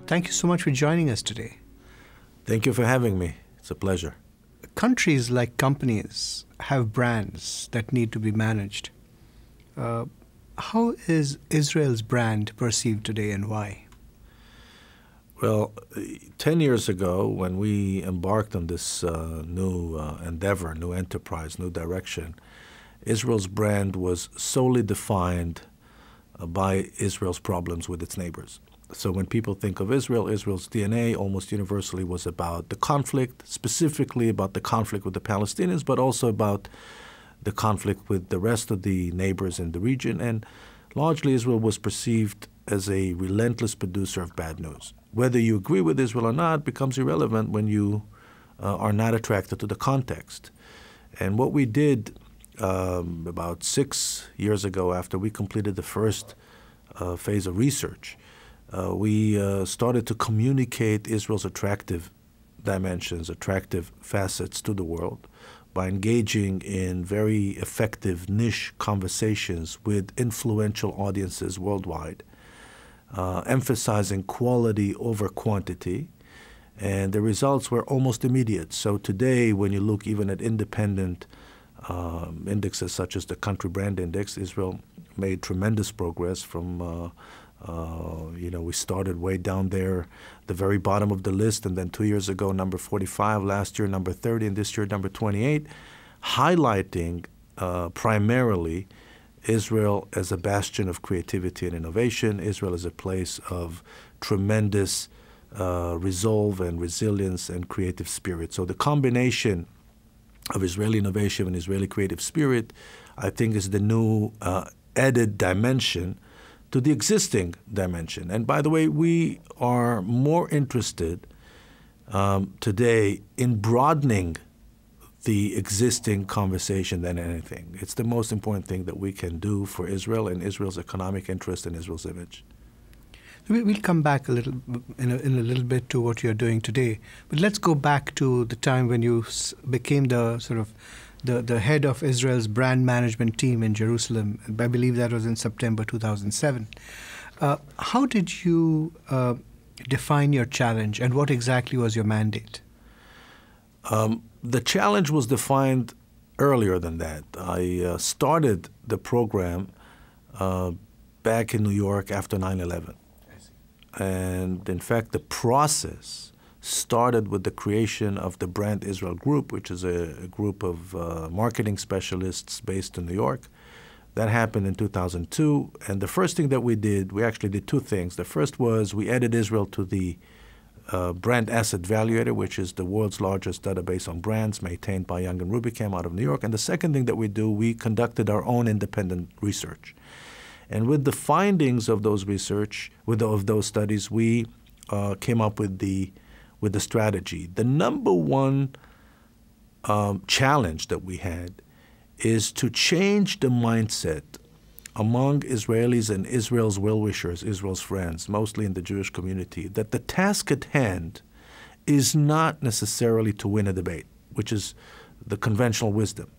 Thank you so much for joining us today. Thank you for having me. It's a pleasure. Countries like companies have brands that need to be managed. How is Israel's brand perceived today and why? Well, 10 years ago, when we embarked on this new endeavor, new enterprise, new direction, Israel's brand was solely defined by Israel's problems with its neighbors. So when people think of Israel, Israel's DNA almost universally was about the conflict, specifically about the conflict with the Palestinians, but also about the conflict with the rest of the neighbors in the region. And largely Israel was perceived as a relentless producer of bad news. Whether you agree with Israel or not becomes irrelevant when you are not attracted to the context. And what we did about 6 years ago, after we completed the first phase of research, we started to communicate Israel's attractive dimensions, attractive facets to the world by engaging in very effective niche conversations with influential audiences worldwide, emphasizing quality over quantity, and the results were almost immediate. So today, when you look even at independent indexes such as the Country Brand Index, Israel made tremendous progress from, we started way down there, the very bottom of the list, and then 2 years ago, number 45, last year, number 30, and this year, number 28, highlighting primarily Israel as a bastion of creativity and innovation, Israel as a place of tremendous resolve and resilience and creative spirit. So the combination of Israeli innovation and Israeli creative spirit, I think, is the new added dimension to the existing dimension. And by the way, we are more interested today in broadening the existing conversation than anything. It's the most important thing that we can do for Israel and Israel's economic interest and Israel's image. We'll come back a little in a little bit to what you're doing today, but let's go back to the time when you became the sort of the head of Israel's brand management team in Jerusalem. I believe that was in September 2007. How did you define your challenge, and what exactly was your mandate? The challenge was defined earlier than that. I started the program back in New York after 9/11. And in fact, the process started with the creation of the Brand Israel Group, which is a group of marketing specialists based in New York. That happened in 2002. And the first thing that we did, we actually did two things. The first was we added Israel to the Brand Asset Valuator, which is the world's largest database on brands maintained by Young and Rubicam out of New York. And the second thing that we do, we conducted our own independent research. And with the findings of those research, of those studies, we came up with the strategy. The number one challenge that we had is to change the mindset among Israelis and Israel's well-wishers, Israel's friends, mostly in the Jewish community, that the task at hand is not necessarily to win a debate, which is the conventional wisdom.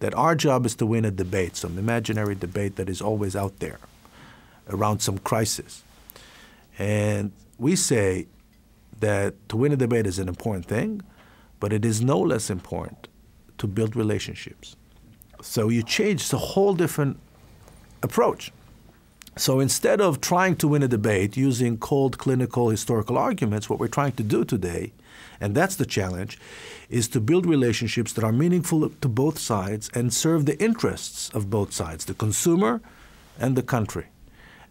That our job is to win a debate, some imaginary debate that is always out there around some crisis. And we say that to win a debate is an important thing, but it is no less important to build relationships. So you change the whole different approach. So instead of trying to win a debate using cold clinical historical arguments, what we're trying to do today, and that's the challenge, is to build relationships that are meaningful to both sides and serve the interests of both sides, the consumer and the country.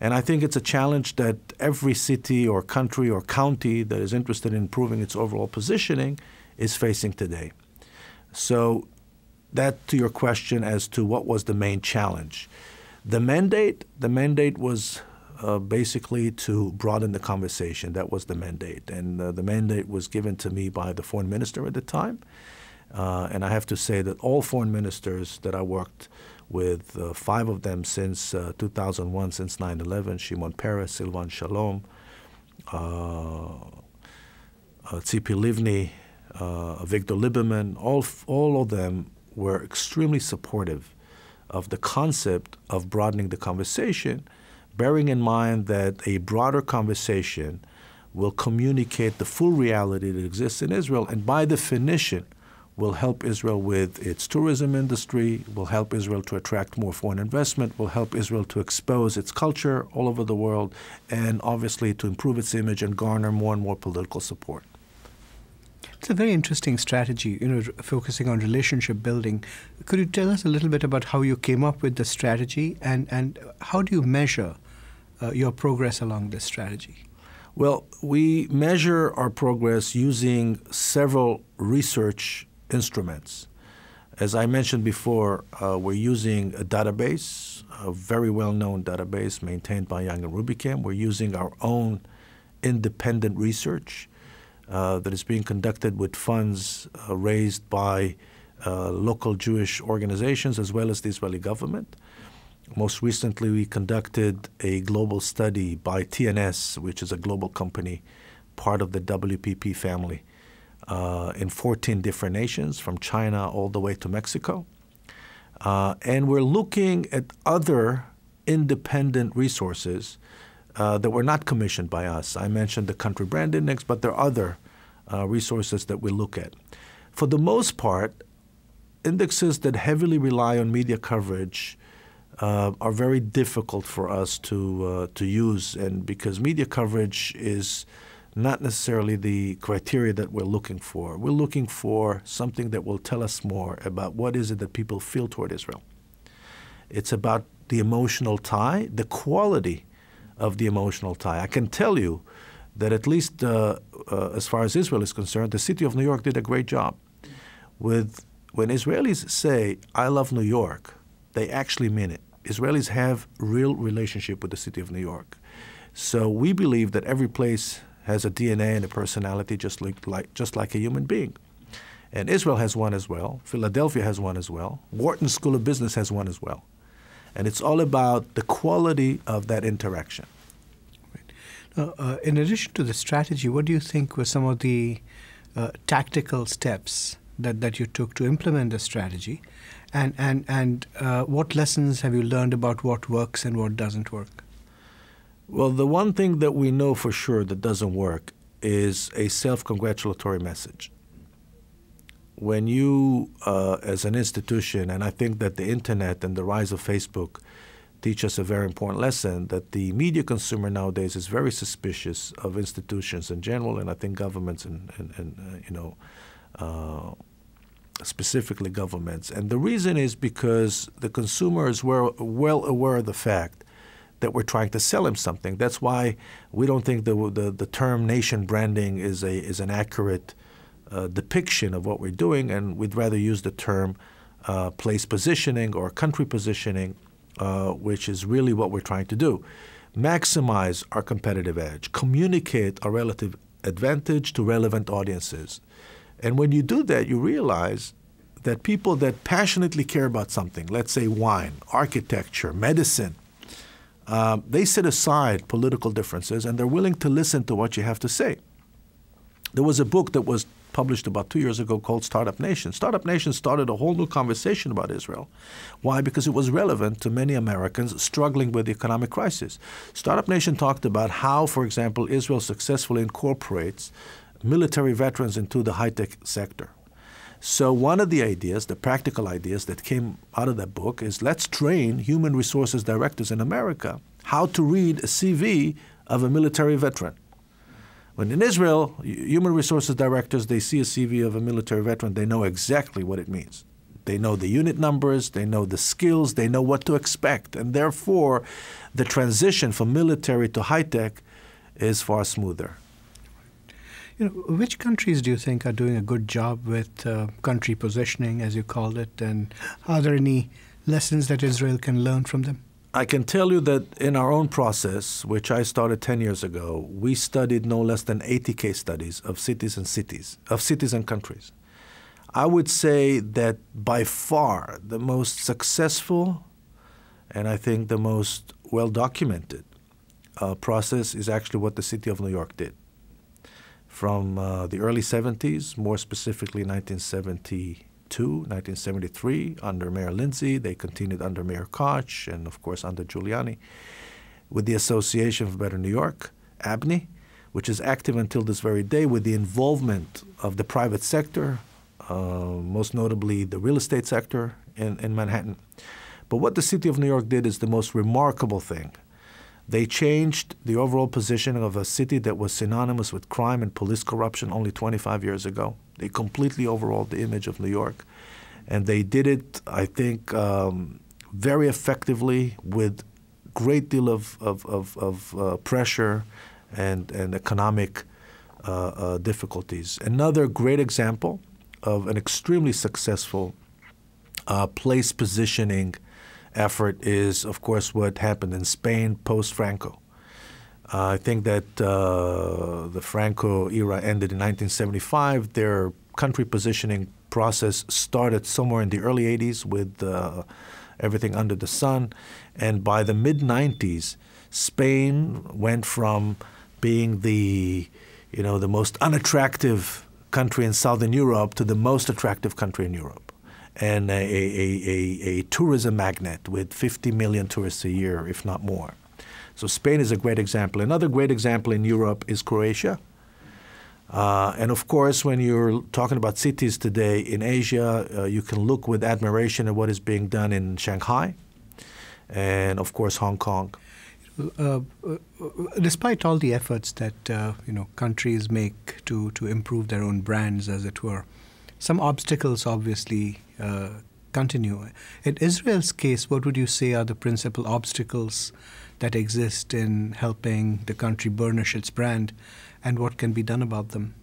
And I think it's a challenge that every city or country or county that is interested in improving its overall positioning is facing today. So that to your question as to what was the main challenge. The mandate was basically to broaden the conversation. That was the mandate. And the mandate was given to me by the foreign minister at the time. And I have to say that all foreign ministers that I worked with, 5 of them since 2001, since 9/11, Shimon Peres, Silvan Shalom, Tzipi Livni, Victor Lieberman, all of them were extremely supportive of the concept of broadening the conversation, bearing in mind that a broader conversation will communicate the full reality that exists in Israel, and by definition will help Israel with its tourism industry, will help Israel to attract more foreign investment, will help Israel to expose its culture all over the world, and obviously to improve its image and garner more and more political support. It's a very interesting strategy, focusing on relationship building. Could you tell us a little bit about how you came up with the strategy, and how do you measure your progress along this strategy? Well, we measure our progress using several research instruments. As I mentioned before, we're using a database, a very well-known database maintained by Young & Rubicam. We're using our own independent research that is being conducted with funds raised by local Jewish organizations as well as the Israeli government. Most recently, we conducted a global study by TNS, which is a global company, part of the WPP family, in 14 different nations, from China all the way to Mexico. And we're looking at other independent resources that were not commissioned by us. I mentioned the Country Brand Index, but there are other resources that we look at. For the most part, indexes that heavily rely on media coverage are very difficult for us to use, and because media coverage is not necessarily the criteria that we're looking for. We're looking for something that will tell us more about what is it that people feel toward Israel. It's about the emotional tie, the quality of the emotional tie. I can tell you that at least as far as Israel is concerned, the city of New York did a great job. When Israelis say, "I love New York," they actually mean it. Israelis have real relationship with the city of New York. So we believe that every place has a DNA and a personality just like a human being. And Israel has one as well. Philadelphia has one as well. Wharton School of Business has one as well. And it's all about the quality of that interaction. Right. Now, in addition to the strategy, what do you think were some of the tactical steps that you took to implement the strategy? And what lessons have you learned about what works and what doesn't work? Well, the one thing that we know for sure that doesn't work is a self-congratulatory message. When you, as an institution, and I think that the internet and the rise of Facebook teach us a very important lesson, that the media consumer nowadays is very suspicious of institutions in general, and I think governments and specifically governments. And the reason is because the consumer is well aware of the fact that we're trying to sell him something. That's why we don't think the term nation branding is an accurate depiction of what we're doing, and we'd rather use the term place positioning or country positioning, which is really what we're trying to do. Maximize our competitive edge, communicate our relative advantage to relevant audiences. And when you do that, you realize that people that passionately care about something, let's say wine, architecture, medicine, they set aside political differences and they're willing to listen to what you have to say. There was a book that was published about 2 years ago called Startup Nation. Startup Nation started a whole new conversation about Israel. Why? Because it was relevant to many Americans struggling with the economic crisis. Startup Nation talked about how, for example, Israel successfully incorporates military veterans into the high-tech sector. So one of the ideas, the practical ideas that came out of that book is let's train human resources directors in America how to read a CV of a military veteran. When in Israel, human resources directors, they see a CV of a military veteran, they know exactly what it means. They know the unit numbers, they know the skills, they know what to expect. And therefore, the transition from military to high-tech is far smoother. Which countries do you think are doing a good job with country positioning, as you called it, and are there any lessons that Israel can learn from them? I can tell you that in our own process, which I started 10 years ago, we studied no less than 80 case studies of cities and countries. I would say that by far the most successful and I think the most well-documented process is actually what the city of New York did. From the early 70s, more specifically 1972, 1973, under Mayor Lindsay. They continued under Mayor Koch and, of course, under Giuliani. With the Association for Better New York, ABNY, which is active until this very day with the involvement of the private sector, most notably the real estate sector in Manhattan. But what the city of New York did is the most remarkable thing. They changed the overall positioning of a city that was synonymous with crime and police corruption only 25 years ago. They completely overhauled the image of New York. And they did it, I think, very effectively with great deal of pressure and economic difficulties. Another great example of an extremely successful place positioning effort is, of course, what happened in Spain post-Franco. I think that the Franco era ended in 1975. Their country positioning process started somewhere in the early 80s with everything under the sun. And by the mid-90s, Spain went from being the most unattractive country in Southern Europe to the most attractive country in Europe, and a tourism magnet with 50 million tourists a year, if not more. So Spain is a great example. Another great example in Europe is Croatia. And of course, when you're talking about cities today in Asia, you can look with admiration at what is being done in Shanghai and, of course, Hong Kong. Despite all the efforts that countries make to improve their own brands, as it were, some obstacles obviously continue. In Israel's case, what would you say are the principal obstacles that exist in helping the country burnish its brand, and what can be done about them?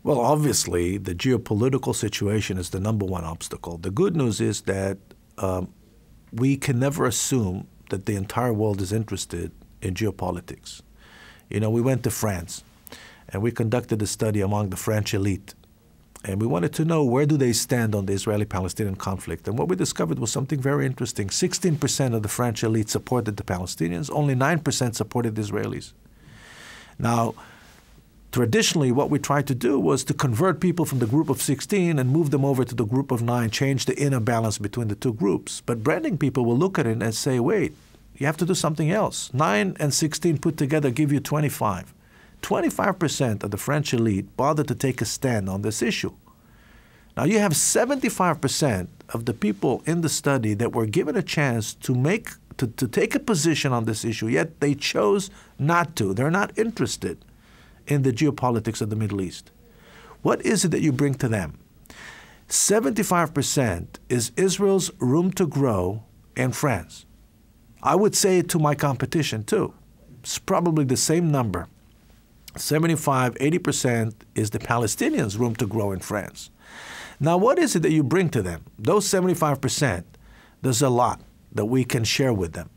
Well, obviously, the geopolitical situation is the number one obstacle. The good news is that we can never assume that the entire world is interested in geopolitics. We went to France, and we conducted a study among the French elite. And we wanted to know, where do they stand on the Israeli-Palestinian conflict? And what we discovered was something very interesting. 16% of the French elite supported the Palestinians. Only 9% supported the Israelis. Now, traditionally, what we tried to do was to convert people from the group of 16 and move them over to the group of 9, change the inner balance between the two groups. But branding people will look at it and say, wait, you have to do something else. 9 and 16 put together give you 25. 25% of the French elite bothered to take a stand on this issue. Now you have 75% of the people in the study that were given a chance to take a position on this issue, yet they chose not to. They're not interested in the geopolitics of the Middle East. What is it that you bring to them? 75% is Israel's room to grow in France. I would say it to my competition too. It's probably the same number. 75, 80% is the Palestinians' room to grow in France. Now, what is it that you bring to them? Those 75%, there's a lot that we can share with them.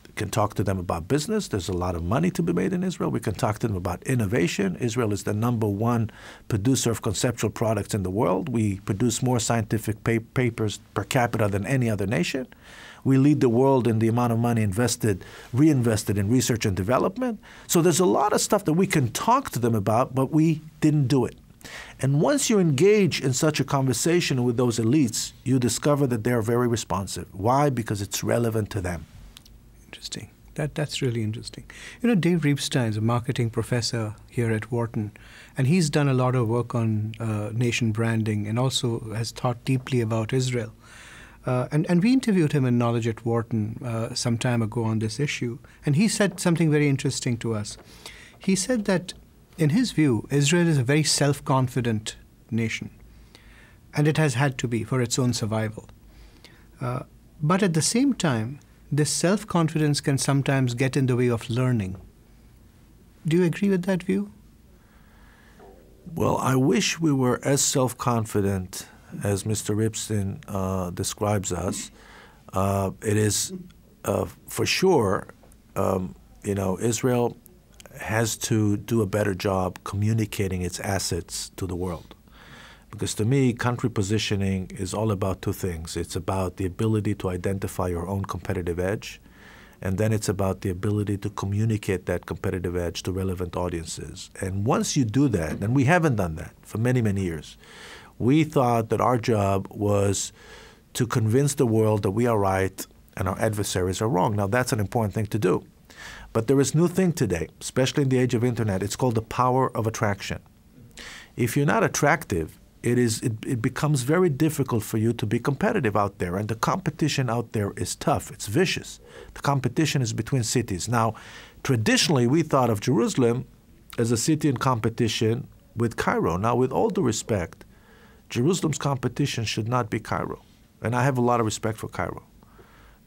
We can talk to them about business. There's a lot of money to be made in Israel. We can talk to them about innovation. Israel is the #1 producer of conceptual products in the world. We produce more scientific papers per capita than any other nation. We lead the world in the amount of money reinvested in research and development. So there's a lot of stuff that we can talk to them about, but we didn't do it. And once you engage in such a conversation with those elites, you discover that they're very responsive. Why? Because it's relevant to them. Interesting. That's really interesting. Dave Reibstein is a marketing professor here at Wharton, and he's done a lot of work on nation branding and also has thought deeply about Israel. And we interviewed him in Knowledge at Wharton some time ago on this issue, and he said something very interesting to us. He said that, in his view, Israel is a very self-confident nation, and it has had to be for its own survival. But at the same time, this self-confidence can sometimes get in the way of learning. Do you agree with that view? Well, I wish we were as self-confident as Mr. Reibstein describes us. It is for sure, Israel has to do a better job communicating its assets to the world. Because to me, country positioning is all about two things. It's about the ability to identify your own competitive edge, and then it's about the ability to communicate that competitive edge to relevant audiences. And once you do that, and we haven't done that for many, many years, we thought that our job was to convince the world that we are right and our adversaries are wrong. Now, that's an important thing to do. But there is a new thing today, especially in the age of internet. It's called the power of attraction. If you're not attractive, it becomes very difficult for you to be competitive out there. And the competition out there is tough. It's vicious. The competition is between cities. Now, traditionally, we thought of Jerusalem as a city in competition with Cairo. Now, with all due respect, Jerusalem's competition should not be Cairo. And I have a lot of respect for Cairo.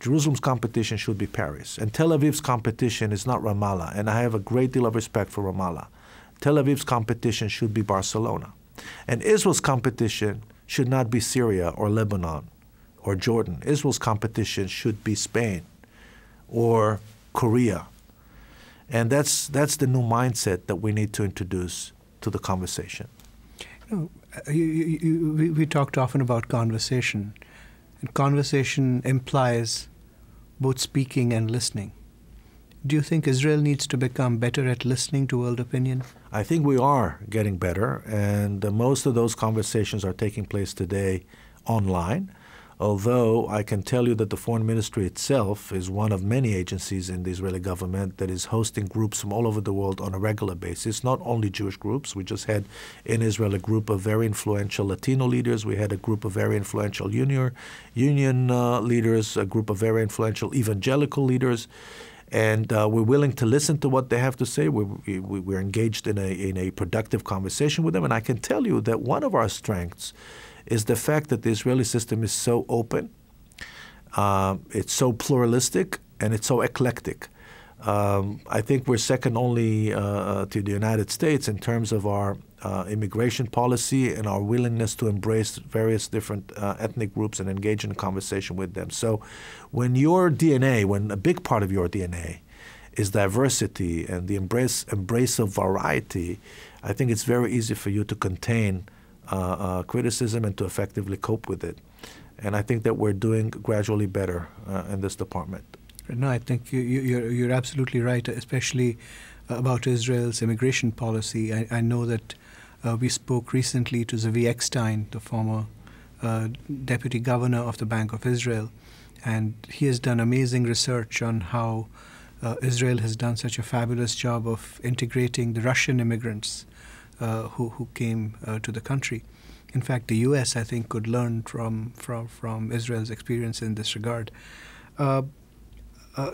Jerusalem's competition should be Paris. And Tel Aviv's competition is not Ramallah. And I have a great deal of respect for Ramallah. Tel Aviv's competition should be Barcelona. And Israel's competition should not be Syria or Lebanon or Jordan. Israel's competition should be Spain or Korea. And that's the new mindset that we need to introduce to the conversation. We talked often about conversation. And conversation implies both speaking and listening. Do you think Israel needs to become better at listening to world opinion? I think we are getting better, and most of those conversations are taking place today online. Although I can tell you that the Foreign Ministry itself is one of many agencies in the Israeli government that is hosting groups from all over the world on a regular basis, not only Jewish groups. We just had in Israel a group of very influential Latino leaders. We had a group of very influential union leaders, a group of very influential evangelical leaders. And we're willing to listen to what they have to say. We're engaged in a productive conversation with them. And I can tell you that one of our strengths is the fact that the Israeli system is so open, it's so pluralistic, and it's so eclectic. I think we're second only to the United States in terms of our immigration policy and our willingness to embrace various different ethnic groups and engage in a conversation with them. So when a big part of your DNA is diversity and the embrace of variety, I think it's very easy for you to contain criticism and to effectively cope with it. And I think that we're doing gradually better in this department. No, I think you're absolutely right, especially about Israel's immigration policy. I know that we spoke recently to Zavi Eckstein, the former deputy governor of the Bank of Israel, and he has done amazing research on how Israel has done such a fabulous job of integrating the Russian immigrants who came to the country. In fact, the U.S., I think, could learn from Israel's experience in this regard.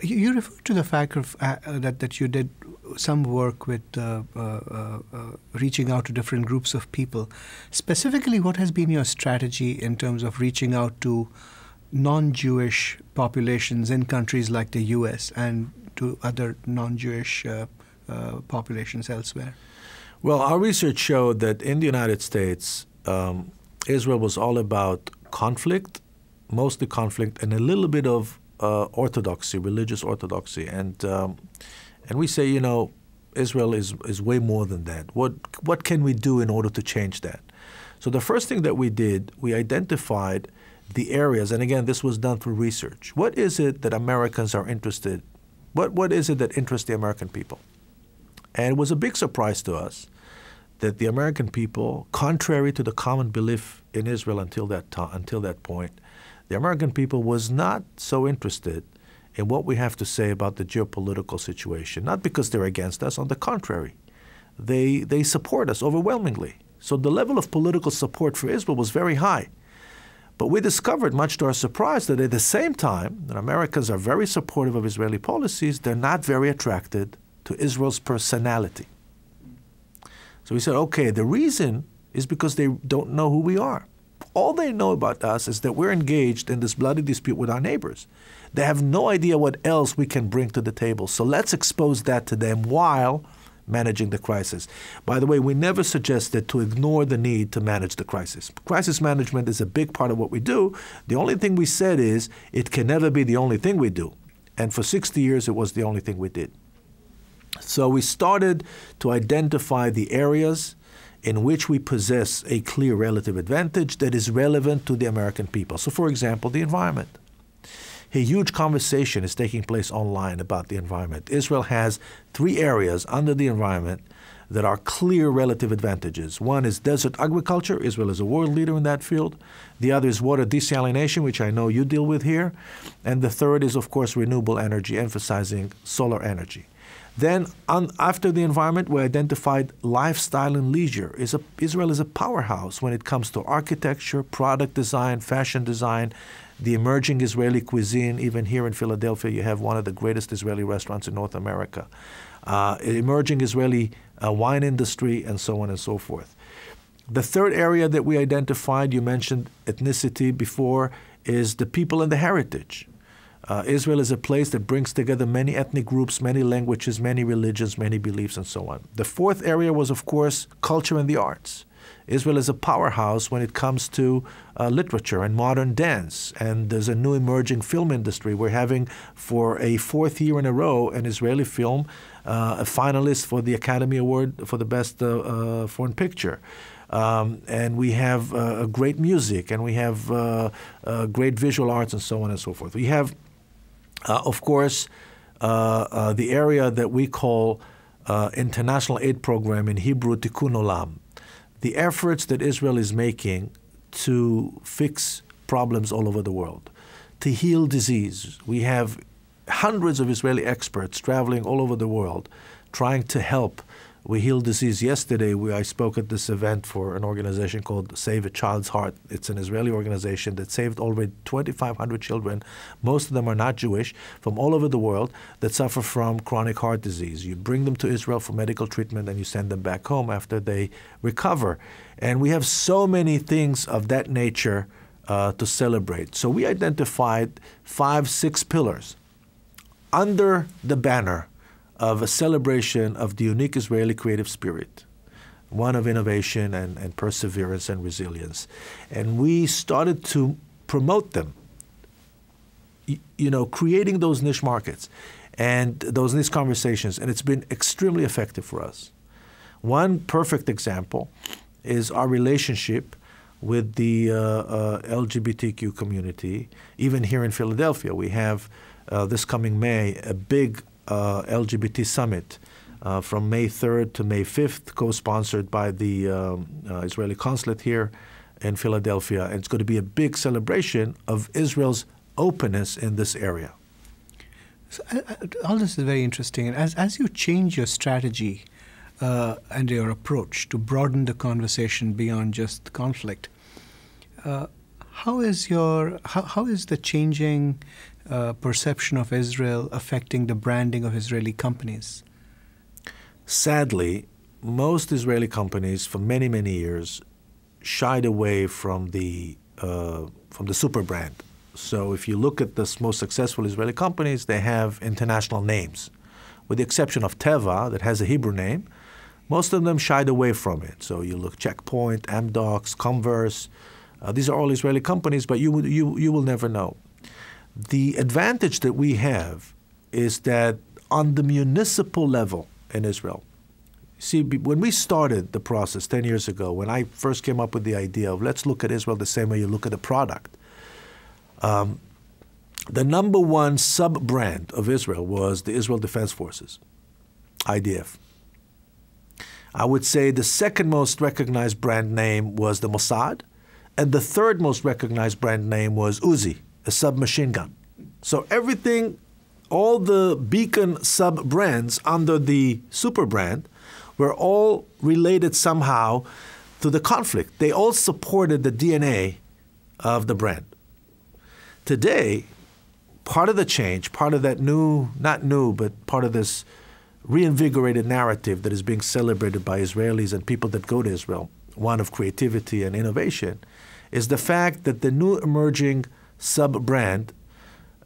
You referred to the fact of, that you did some work with reaching out to different groups of people. Specifically, what has been your strategy in terms of reaching out to non-Jewish populations in countries like the U.S. and to other non-Jewish populations elsewhere? Well, our research showed that in the United States, Israel was all about conflict, mostly conflict, and a little bit of orthodoxy, religious orthodoxy. And we say, Israel is way more than that. What can we do in order to change that? So the first thing that we did, we identified the areas, and again, this was done through research. What is it that Americans are interested? What is it that interests the American people? And it was a big surprise to us that the American people, contrary to the common belief in Israel until that point, the American people was not so interested in what we have to say about the geopolitical situation. Not because they're against us, on the contrary. They support us overwhelmingly. So the level of political support for Israel was very high. But we discovered, much to our surprise, that at the same time that Americans are very supportive of Israeli policies, they're not very attracted to Israel's personality. So we said, okay, the reason is because they don't know who we are. All they know about us is that we're engaged in this bloody dispute with our neighbors. They have no idea what else we can bring to the table. So let's expose that to them while managing the crisis. By the way, we never suggested to ignore the need to manage the crisis. Crisis management is a big part of what we do. The only thing we said is it can never be the only thing we do. And for 60 years, it was the only thing we did. So we started to identify the areas in which we possess a clear relative advantage that is relevant to the American people. So, for example, the environment. A huge conversation is taking place online about the environment. Israel has 3 areas under the environment that are clear relative advantages. One is desert agriculture. Israel is a world leader in that field. The other is water desalination, which I know you deal with here. And the third is, of course, renewable energy, emphasizing solar energy. Then, after the environment, we identified lifestyle and leisure. Israel is a powerhouse when it comes to architecture, product design, fashion design, the emerging Israeli cuisine. Even here in Philadelphia, you have one of the greatest Israeli restaurants in North America. Emerging Israeli wine industry, and so on and so forth. The third area that we identified, you mentioned ethnicity before, is the people and the heritage. Israel is a place that brings together many ethnic groups, many languages, many religions, many beliefs, and so on. The fourth area was, of course, culture and the arts. Israel is a powerhouse when it comes to literature and modern dance. And there's a new emerging film industry. We're having, for a fourth year in a row, an Israeli film, a finalist for the Academy Award for the Best Foreign Picture. And we have great music, and we have great visual arts, and so on and so forth. We have, of course, the area that we call International Aid Program, in Hebrew, Tikkun Olam. The efforts that Israel is making to fix problems all over the world, to heal disease. We have hundreds of Israeli experts traveling all over the world trying to help. We heal disease. Yesterday, I spoke at this event for an organization called Save a Child's Heart. It's an Israeli organization that saved already 2,500 children. Most of them are not Jewish, from all over the world, that suffer from chronic heart disease. You bring them to Israel for medical treatment, and you send them back home after they recover. And we have so many things of that nature to celebrate. So we identified 5, 6 pillars under the banner of a celebration of the unique Israeli creative spirit, one of innovation and perseverance and resilience. And we started to promote them, creating those niche markets and those niche conversations, and it's been extremely effective for us. One perfect example is our relationship with the LGBTQ community. Even here in Philadelphia, we have this coming May a big LGBT summit from May 3rd to May 5th, co-sponsored by the Israeli consulate here in Philadelphia. And it's going to be a big celebration of Israel's openness in this area. So, all this is very interesting. And as you change your strategy and your approach to broaden the conversation beyond just conflict, how is the changing perception of Israel affecting the branding of Israeli companies? Sadly, most Israeli companies for many, many years shied away from the super brand. So if you look at the most successful Israeli companies, they have international names. With the exception of Teva, that has a Hebrew name, most of them shied away from it. So you look Checkpoint, Amdocs, Converse. These are all Israeli companies, but you will never know. The advantage that we have is that on the municipal level in Israel, see, when we started the process 10 years ago, when I first came up with the idea of let's look at Israel the same way you look at a product, the number one sub-brand of Israel was the Israel Defense Forces, IDF. I would say the second most recognized brand name was the Mossad, and the third most recognized brand name was Uzi, a submachine gun. So everything, all the beacon sub-brands under the super brand were all related somehow to the conflict. They all supported the DNA of the brand. Today, part of the change, part of that not new, but part of this reinvigorated narrative that is being celebrated by Israelis and people that go to Israel, one of creativity and innovation, is the fact that the new emerging sub-brand,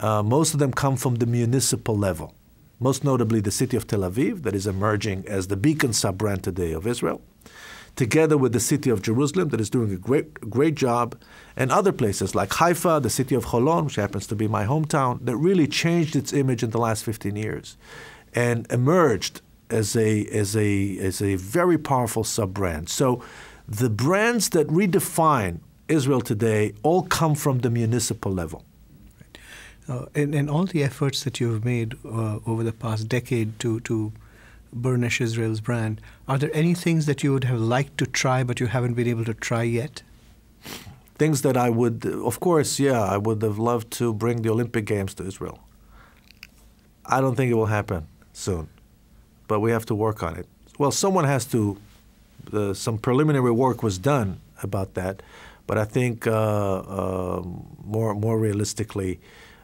most of them come from the municipal level, most notably the city of Tel Aviv, that is emerging as the beacon sub-brand today of Israel, together with the city of Jerusalem, that is doing a great job, and other places like Haifa, the city of Holon, which happens to be my hometown, that really changed its image in the last 15 years and emerged as a very powerful sub-brand. So the brands that redefine Israel today all come from the municipal level. And all the efforts that you've made over the past decade to burnish Israel's brand. Are there any things that you would have liked to try but you haven't been able to try yet? Things that I would, of course, yeah, I would have loved to bring the Olympic Games to Israel. I don't think it will happen soon, but we have to work on it. Well, someone has to, some preliminary work was done about that, but I think more realistically,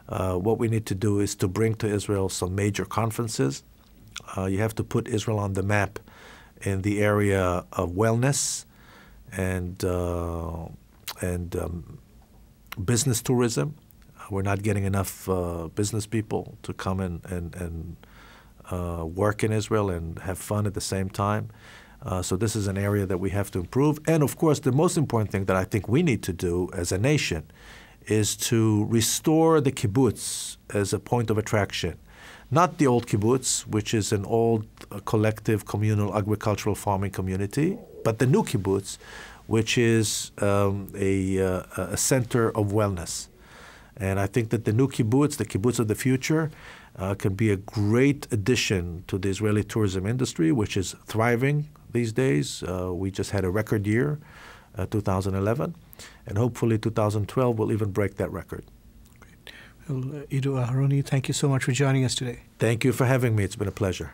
what we need to do is to bring to Israel some major conferences. You have to put Israel on the map in the area of wellness and business tourism. We're not getting enough business people to come and work in Israel and have fun at the same time. So this is an area that we have to improve. And of course, the most important thing that I think we need to do as a nation is to restore the kibbutz as a point of attraction. Not the old kibbutz, which is an old collective communal agricultural farming community, but the new kibbutz, which is a center of wellness. And I think that the new kibbutz, the kibbutz of the future, can be a great addition to the Israeli tourism industry, which is thriving these days. We just had a record year, 2011, and hopefully 2012 will even break that record. Great. Well, Ido Aharoni, thank you so much for joining us today. Thank you for having me. It's been a pleasure.